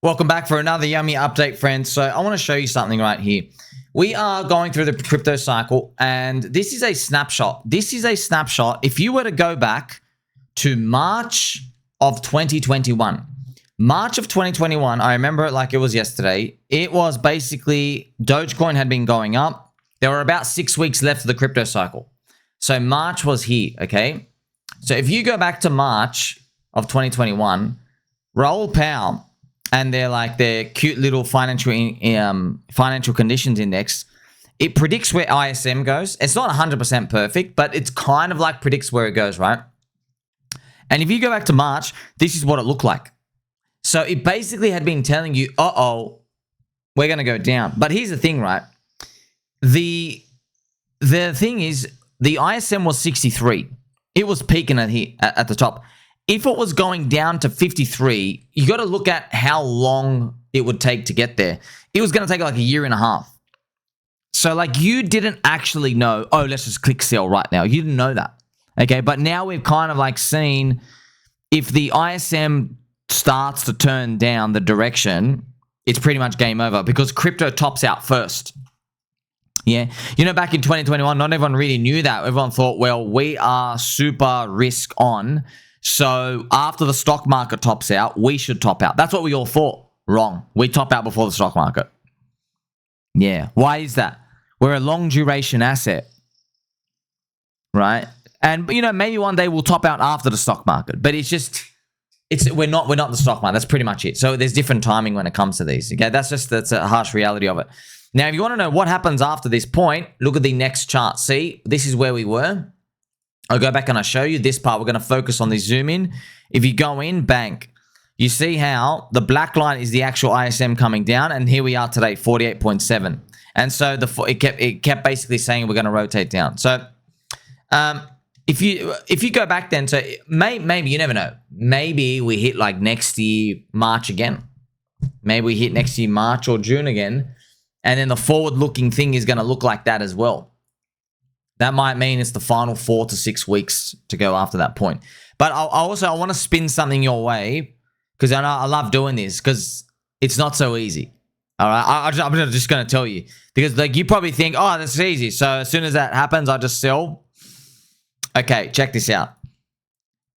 Welcome back for another yummy update, friends. So I want to show you something right here. We are going through the crypto cycle, and this is a snapshot. This is a snapshot. If you were to go back to March of 2021, March of 2021, I remember it like it was yesterday. It was basically Dogecoin had been going up. There were about 6 weeks left of the crypto cycle. So March was here, okay? So if you go back to March of 2021, Raoul Pal and their cute little financial conditions index, it predicts where ISM goes. It's not 100% perfect, but it's kind of like predicts where it goes, right? And if you go back to March, this is what it looked like. So it basically had been telling you, uh-oh, we're going to go down. But here's the thing, right? The thing is, the ISM was 63. It was peaking at the top. If it was going down to 53, you got to look at how long it would take to get there. It was going to take like a year and a half. So like you didn't actually know, oh, let's just click sell right now. You didn't know that. Okay, but now we've kind of like seen if the ISM starts to turn down the direction, it's pretty much game over because crypto tops out first. Yeah, you know, back in 2021, not everyone really knew that. Everyone thought, well, we are super risk on. So after the stock market tops out, we should top out. That's what we all thought. Wrong. We top out before the stock market. Yeah. Why is that? We're a long duration asset, right? And you know, maybe one day we'll top out after the stock market, but we're not the stock market. That's pretty much it. So there's different timing when it comes to these. Okay, that's a harsh reality of it. Now, if you want to know what happens after this point, look at the next chart. See, this is where we were. I'll go back and I'll show you this part. We're going to focus on the zoom in. If you go in, bank, you see how the black line is the actual ISM coming down, and here we are today, 48.7. And so it kept basically saying we're going to rotate down. So if you go back then, so maybe you never know. Maybe we hit like next year March again. Maybe we hit next year March or June again, and then the forward-looking thing is going to look like that as well. That might mean it's the final 4 to 6 weeks to go after that point. But I want to spin something your way because I love doing this because it's not so easy. All right, I'm just going to tell you because like you probably think, oh, that's easy. So as soon as that happens, I just sell. Okay, check this out.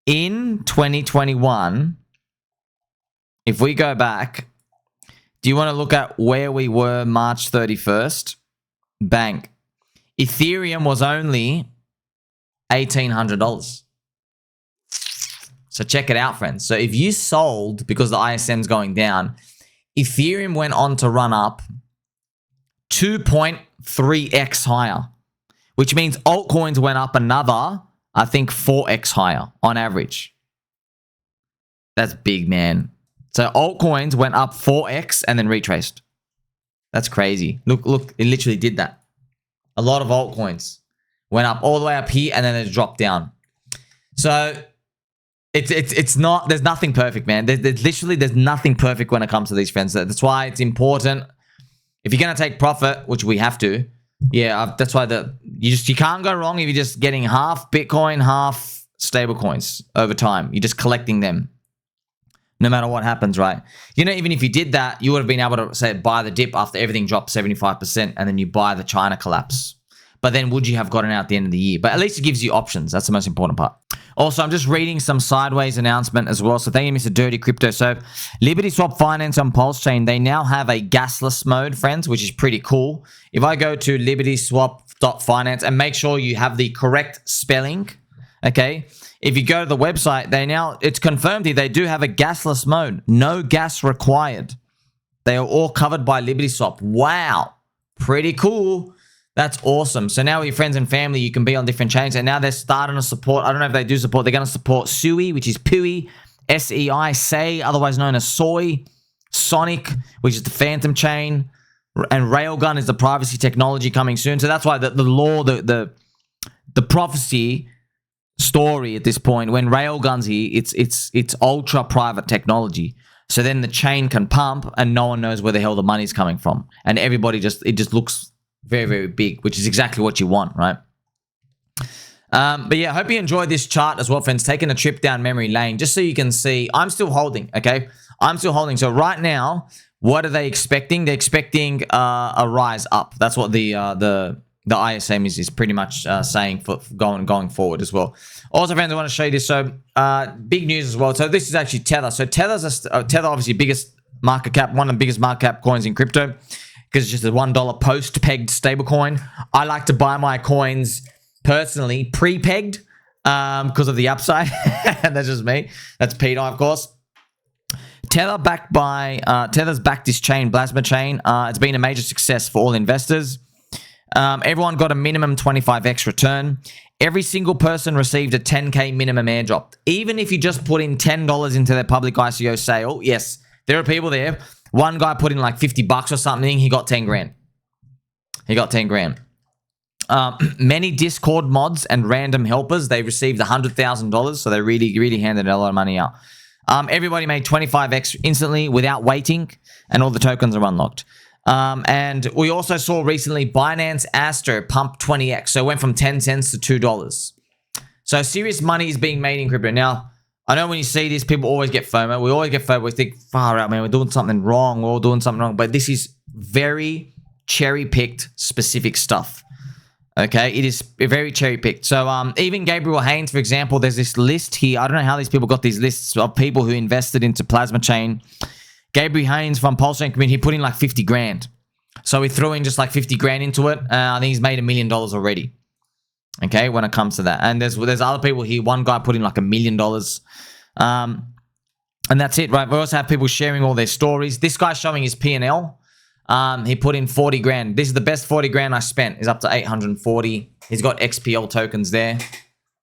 In 2021, if we go back, do you want to look at where we were March 31st? Bank. Ethereum was only $1,800. So check it out, friends. So if you sold because the ISM's going down, Ethereum went on to run up 2.3x higher, which means altcoins went up another, I think, 4x higher on average. That's big, man. So altcoins went up 4x and then retraced. That's crazy. Look, it literally did that. A lot of altcoins went up all the way up here and then it dropped down. So it's not, there's nothing perfect, man. There's nothing perfect when it comes to these, friends. That's why it's important. If you're going to take profit, which we have to, yeah, that's why you can't go wrong if you're just getting half Bitcoin, half stable coins over time. You're just collecting them. No matter what happens, right? You know, even if you did that, you would have been able to, say, buy the dip after everything dropped 75% and then you buy the China collapse. But then would you have gotten out at the end of the year? But at least it gives you options. That's the most important part. Also, I'm just reading some sideways announcement as well. So thank you, Mr. Dirty Crypto. So LibertySwap Finance on PulseChain, they now have a gasless mode, friends, which is pretty cool. If I go to libertyswap.finance and make sure you have the correct spelling, okay? If you go to the website, it's confirmed here, they do have a gasless mode. No gas required. They are all covered by LibertySwap. Wow. Pretty cool. That's awesome. So now with your friends and family, you can be on different chains. And now they're starting to support, I don't know if they do support, they're going to support SUI, which is PUI, SEI, SEI, otherwise known as Soy, Sonic, which is the Phantom chain, and Railgun is the privacy technology coming soon. So that's why the law, the prophecy story at this point, when Railgun's here, it's ultra private technology. So then the chain can pump and no one knows where the hell the money's coming from. And everybody it just looks very, very big, which is exactly what you want, right? But yeah, I hope you enjoyed this chart as well, friends. Taking a trip down memory lane, just so you can see, I'm still holding, okay? I'm still holding. So right now, what are they expecting? They're expecting a rise up. That's what the ISM is pretty much saying for going forward as well. Also, friends, I want to show you this. So big news as well. So this is actually Tether. So Tether's Tether, obviously biggest market cap, one of the biggest market cap coins in crypto, because it's just a $1 post-pegged stablecoin. I like to buy my coins personally pre-pegged because of the upside. That's just me. That's pDAI, of course. Tether's backed this chain, Plasma Chain. It's been a major success for all investors. Everyone got a minimum 25x return. Every single person received a 10K minimum airdrop. Even if you just put in $10 into their public ICO sale, yes, there are people there. One guy put in like $50 or something. He got 10 grand. He got 10 grand. Many Discord mods and random helpers, they received $100,000. So they really handed a lot of money out. Everybody made 25x instantly without waiting, and all the tokens are unlocked. And we also saw recently Binance Astro pump 20x. So it went from 10 cents to $2. So serious money is being made in crypto. Now, I know when you see this, people always get FOMO. We always get FOMO. We think, far out, man, we're doing something wrong. We're all doing something wrong. But this is very cherry-picked specific stuff. Okay, it is very cherry-picked. So even Gabriel Haynes, for example, there's this list here. I don't know how these people got these lists of people who invested into Plasma Chain. Gabriel Haynes from PulseChain community, he put in like 50 grand. So he threw in just like 50 grand into it. I think he's made $1 million already. Okay, when it comes to that. And there's other people here. One guy put in like $1 million. And that's it, right? We also have people sharing all their stories. This guy's showing his P&L. He put in 40 grand. This is the best 40 grand I spent. Is up to 840. He's got XPL tokens there.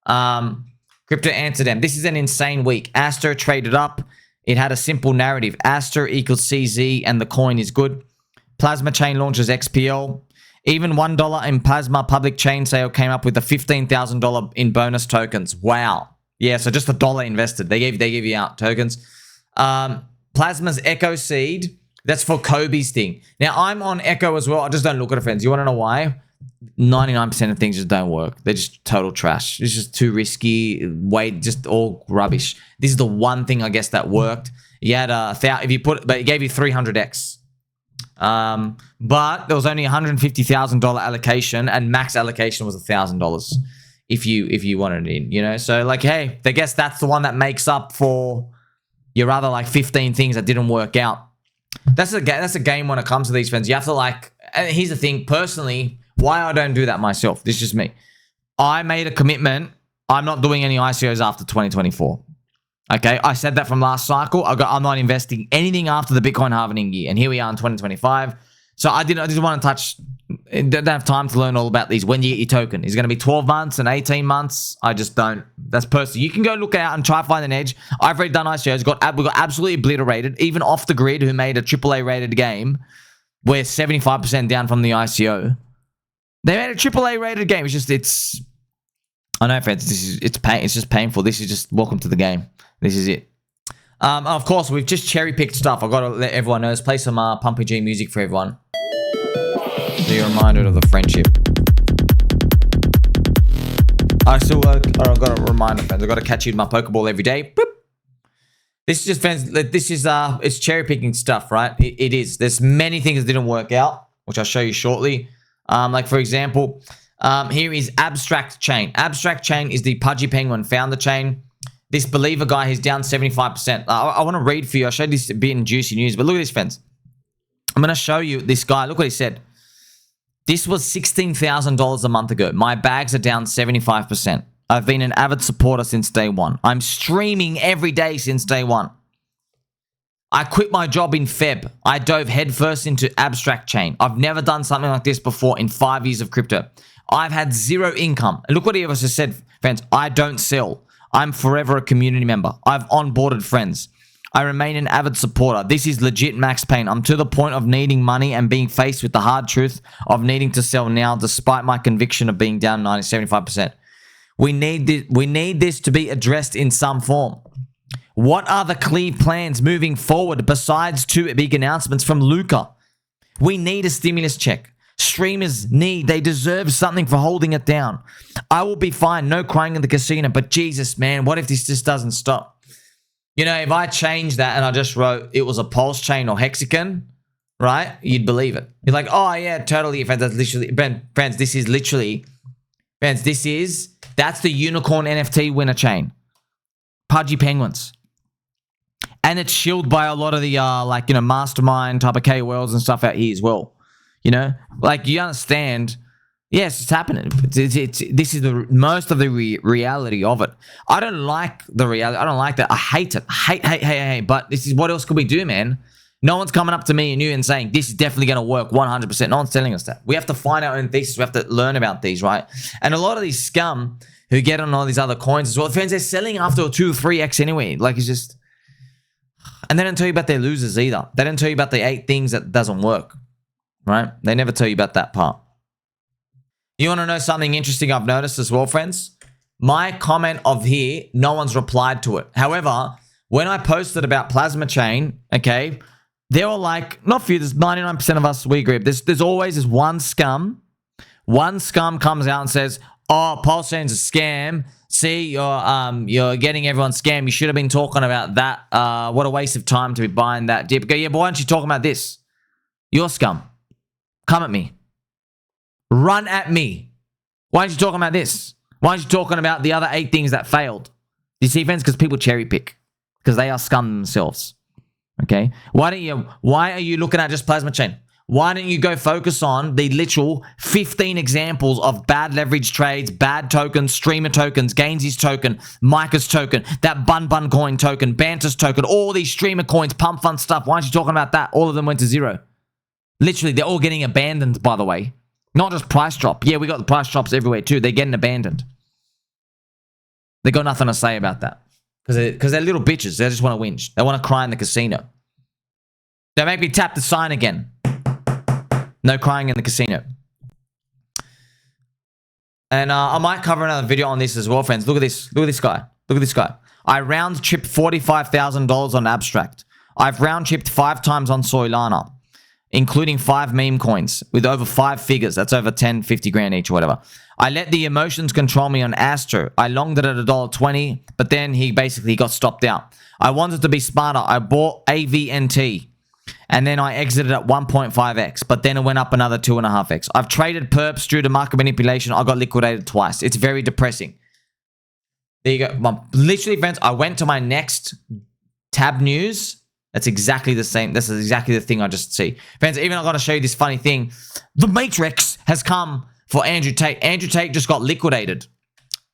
Crypto Amsterdam. This is an insane week. Astro traded up. It had a simple narrative. Astro equals CZ and the coin is good. Plasma Chain launches XPL. Even $1 in Plasma public chain sale came up with a $15,000 in bonus tokens. Wow. Yeah, so just $1 invested. They give you out tokens. Plasma's Echo Seed. That's for Kobe's thing. Now, I'm on Echo as well. I just don't look at it, friends. You want to know why? 99% of things just don't work. They're just total trash. It's just too risky. Just all rubbish. This is the one thing, I guess, that worked. You had but it gave you 300x. But there was only $150,000 allocation, and max allocation was $1,000 if you wanted it in, you know? So like, hey, I guess that's the one that makes up for your other like 15 things that didn't work out. That's a game when it comes to these friends. You have to like, and here's the thing, personally, why I don't do that myself. This is just me. I made a commitment. I'm not doing any ICOs after 2024. Okay, I said that from last cycle. I'm not investing anything after the Bitcoin halving year, and here we are in 2025. So I didn't want to touch. Don't have time to learn all about these. When do you get your token? Is it going to be 12 months and 18 months? I just don't. That's personal. You can go look out and try to find an edge. I've already done ICOs. We got absolutely obliterated. Even Off the Grid, who made a AAA rated game, we're 75% down from the ICO. They made a AAA rated game. It's. I know, friends. It's just painful. This is just welcome to the game. This is it. Of course, we've just cherry-picked stuff. I've got to let everyone know. Let's play some Pumpy G music for everyone. So you're reminded of the friendship. I've got to remind friends. I've got to catch you in my Pokeball every day. Boop. This is just, friends, it's cherry-picking stuff, right? It is. There's many things that didn't work out, which I'll show you shortly. Like, for example, here is Abstract Chain. Abstract Chain is the Pudgy Penguin founder chain. This Believer guy, he's down 75%. I want to read for you. I showed this a bit in Juicy News, but look at this, friends. I'm going to show you this guy. Look what he said. This was $16,000 a month ago. My bags are down 75%. I've been an avid supporter since day one. I'm streaming every day since day one. I quit my job in Feb. I dove headfirst into Abstract Chain. I've never done something like this before in 5 years of crypto. I've had zero income. And look what he just said, friends. I don't sell. I'm forever a community member. I've onboarded friends. I remain an avid supporter. This is legit max pain. I'm to the point of needing money and being faced with the hard truth of needing to sell now despite my conviction of being down 75%. We need this to be addressed in some form. What are the clear plans moving forward besides 2 big announcements from Luca? We need a stimulus check. Streamers they deserve something for holding it down. I will be fine, no crying in the casino, but Jesus, man, what if this just doesn't stop? You know, if I changed that and I just wrote it was a pulse chain or hexagon, right? You'd believe it. You're like, oh yeah, totally. Friends, that's literally, friends, this is literally, friends, that's the unicorn NFT winner chain. Pudgy Penguins. And it's shielded by a lot of the, like, you know, mastermind type of KOLs and stuff out here as well. You know, like, you understand, yes, it's happening. This is the most of the reality of it. I don't like the reality. I don't like that. I hate it. Hate. But this is, what else could we do, man? No one's coming up to me and you and saying, this is definitely going to work 100%. No one's telling us that. We have to find our own thesis. We have to learn about these, right? And a lot of these scum who get on all these other coins as well, friends, they're selling after a 2 or 3x anyway. Like, it's just... And they don't tell you about their losers either. They don't tell you about the 8 things that doesn't work, right? They never tell you about that part. You want to know something interesting I've noticed as well, friends? My comment of here, no one's replied to it. However, when I posted about Plasma Chain, okay, they were like, not few, there's 99% of us, we agree. There's always this one scum. One scum comes out and says, oh, PulseChain's a scam. See, you're getting everyone scammed. You should have been talking about that. What a waste of time to be buying that dip. Go, yeah, but why aren't you talking about this? You're scum. Come at me. Run at me. Why aren't you talking about this? Why aren't you talking about the other 8 things that failed? You see, friends, because people cherry pick. Because they are scum themselves. Okay? Why are you looking at just Plasma Chain? Why don't you go focus on the literal 15 examples of bad leverage trades, bad tokens, streamer tokens, Gainsey's token, Micah's token, that Bun coin token, Banter's token, all these streamer coins, pump fund stuff. Why aren't you talking about that? All of them went to zero. Literally, they're all getting abandoned, by the way. Not just price drop. Yeah, we got the price drops everywhere too. They're getting abandoned. They got nothing to say about that. Because they're little bitches. They just want to whinge. They want to cry in the casino. Don't make me tap the sign again. No crying in the casino. And I might cover another video on this as well, friends. Look at this. Look at this guy. Look at this guy. I round-tripped $45,000 on Abstract. I've round-tripped 5 times on Solana, including 5 meme coins with over 5 figures. That's over 10, 50 grand each or whatever. I let the emotions control me on Astro. I longed it at $1.20, but then he basically got stopped out. I wanted to be smarter. I bought AVNT. And then I exited at 1.5x, but then it went up another 2.5x. I've traded perps due to market manipulation. I got liquidated twice. It's very depressing. There you go. Literally, friends, I went to my next tab news. That's exactly the same. This is exactly the thing I just see. Friends, even I got to show you this funny thing. The Matrix has come for Andrew Tate. Andrew Tate just got liquidated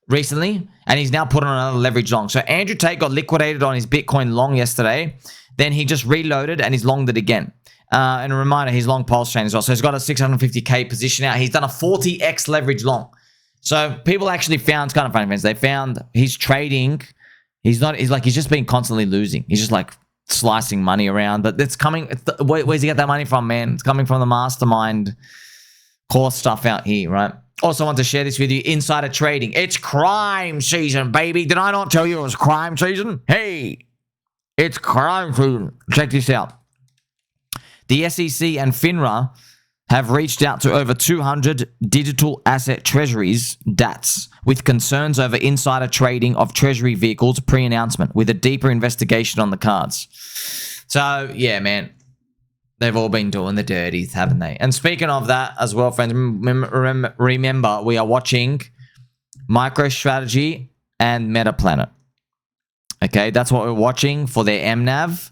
recently, and he's now put on another leverage long. So Andrew Tate got liquidated on his Bitcoin long yesterday. Then he just reloaded and he's longed it again. And a reminder, he's long PulseChain as well. So he's got a 650K position out. He's done a 40x leverage long. So people actually found, it's kind of funny, friends. They found he's trading. He's just been constantly losing. He's just like slicing money around. But it's coming. Where's he get that money from, man? It's coming from the mastermind core stuff out here, right? Also want to share this with you. Insider trading. It's crime season, baby. Did I not tell you it was crime season? Hey. It's crime season. Check this out. The SEC and FINRA have reached out to over 200 digital asset treasuries, DATs, with concerns over insider trading of treasury vehicles pre-announcement, with a deeper investigation on the cards. So, yeah, man. They've all been doing the dirties, haven't they? And speaking of that as well, friends, remember we are watching MicroStrategy and MetaPlanet. Okay, that's what we're watching for their MNAV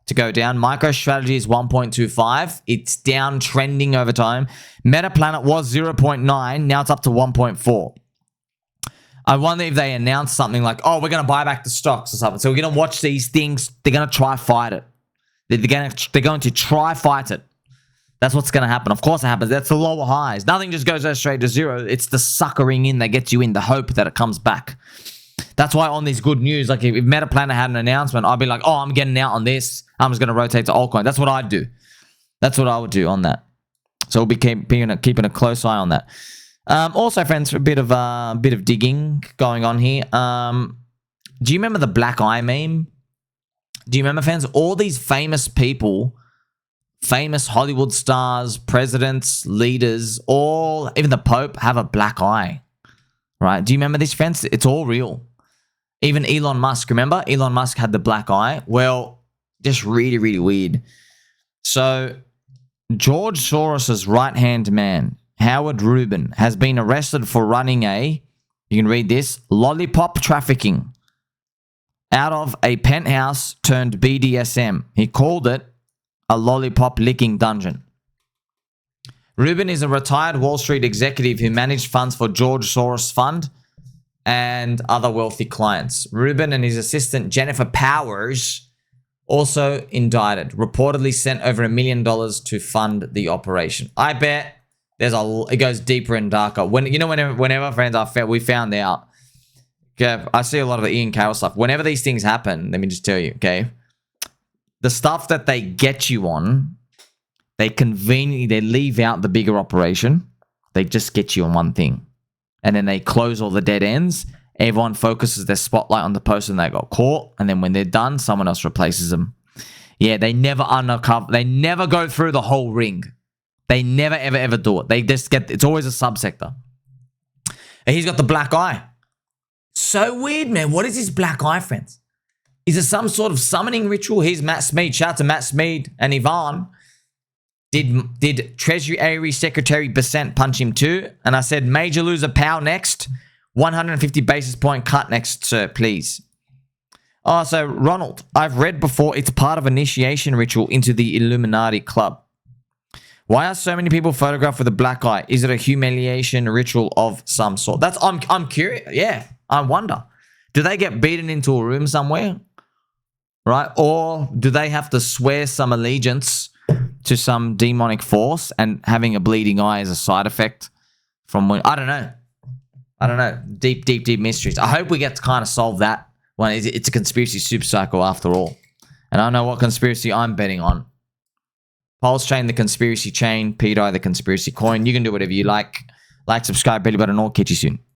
to go down. MicroStrategy is 1.25. It's down trending over time. MetaPlanet was 0.9. Now it's up to 1.4. I wonder if they announce something like, oh, we're going to buy back the stocks or something. So we're going to watch these things. They're going to try fight it. They're going to try fight it. That's what's going to happen. Of course it happens. That's the lower highs. Nothing just goes straight to zero. It's the suckering in that gets you in, the hope that it comes back. That's why on this good news, like if MetaPlanet had an announcement, I'd be like, oh, I'm getting out on this. I'm just going to rotate to altcoin. That's what I'd do. That's what I would do on that. So we'll be keeping a close eye on that. Also, friends, a bit of digging going on here. Do you remember the black eye meme? Do you remember, fans? All these famous people, famous Hollywood stars, presidents, leaders, even the Pope have a black eye. Right? Do you remember this, friends? It's all real. Even Elon Musk, remember? Elon Musk had the black eye. Well, just really, really weird. So George Soros's right-hand man, Howard Rubin, has been arrested for running you can read this, lollipop trafficking out of a penthouse turned BDSM. He called it a lollipop licking dungeon. Rubin is a retired Wall Street executive who managed funds for George Soros Fund and other wealthy clients. Rubin and his assistant Jennifer Powers also indicted, reportedly sent over $1 million to fund the operation. I bet it goes deeper and darker. Whenever friends we found out. Okay, I see a lot of the Ian Carroll stuff. Whenever these things happen, let me just tell you, okay, the stuff that they get you on, they leave out the bigger operation. They just get you on one thing. And then they close all the dead ends. Everyone focuses their spotlight on the person that got caught. And then when they're done, someone else replaces them. Yeah, they never uncover. They never go through the whole ring. They never, ever, ever do it. They just it's always a subsector. And he's got the black eye. So weird, man. What is his black eye, friends? Is it some sort of summoning ritual? Here's Matt Smead. Shout out to Matt Smead and Yvonne. Did Treasury Secretary Besant punch him too? And I said, major loser Powell next. 150 basis point cut next, sir, please. Oh, so Ronald, I've read before it's part of initiation ritual into the Illuminati club. Why are so many people photographed with a black eye? Is it a humiliation ritual of some sort? I'm curious. Yeah, I wonder. Do they get beaten into a room somewhere? Right? Or do they have to swear some allegiance to some demonic force and having a bleeding eye as a side effect from when... I don't know. Deep, deep, deep mysteries. I hope we get to kind of solve that one. It's a conspiracy super cycle after all. And I know what conspiracy I'm betting on. PulseChain, the conspiracy chain. pDAI, the conspiracy coin. You can do whatever you like. Like, subscribe, belly button, or catch you soon.